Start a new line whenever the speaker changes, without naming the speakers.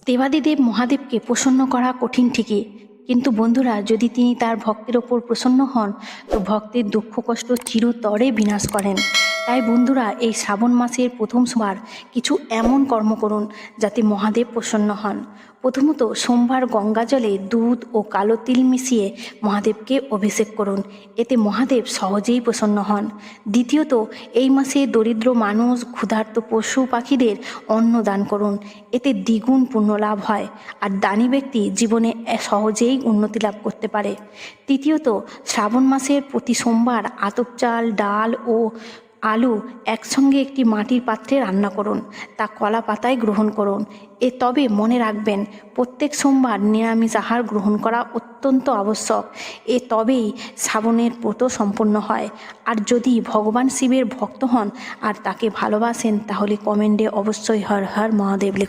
দেবাদিদেব মহাদেবকে প্রসন্ন করা কঠিন ঠিকই, কিন্তু বন্ধুরা যদি তিনি তার ভক্তের ওপর প্রসন্ন হন তো ভক্তের দুঃখ কষ্ট চিরতরে বিনাশ করেন। তাই বন্ধুরা এই শ্রাবণ মাসের প্রথম সোমবার কিছু এমন কর্ম করুন যাতে মহাদেব প্রসন্ন হন। প্রথমত, সোমবার গঙ্গা জলে দুধ ও কালো তিল মিশিয়ে মহাদেবকে অভিষেক করুন, এতে মহাদেব সহজেই প্রসন্ন হন। দ্বিতীয়ত, এই মাসে দরিদ্র মানুষ, ক্ষুধার্ত পশু পাখিদের অন্ন দান করুন, এতে দ্বিগুণ পুণ্য লাভ হয় আর দানী ব্যক্তি জীবনে সহজেই উন্নতি লাভ করতে পারে। তৃতীয়ত, শ্রাবণ মাসের প্রতি সোমবার আতপ চাল, ডাল ও আলু একসঙ্গে একটি মাটির পাত্রে রান্না করুন, তা কলা পাতায় গ্রহণ করুন। তবে মনে রাখবেন, প্রত্যেক সোমবার নিরামিষ আহার গ্রহণ করা অত্যন্ত আবশ্যক, তবেই শ্রাবণের ব্রত সম্পন্ন হয়। আর যদি ভগবান শিবের ভক্ত হন আর তাকে ভালোবাসেন তাহলে কমেন্টে অবশ্যই হর হর মহাদেব লিখুন।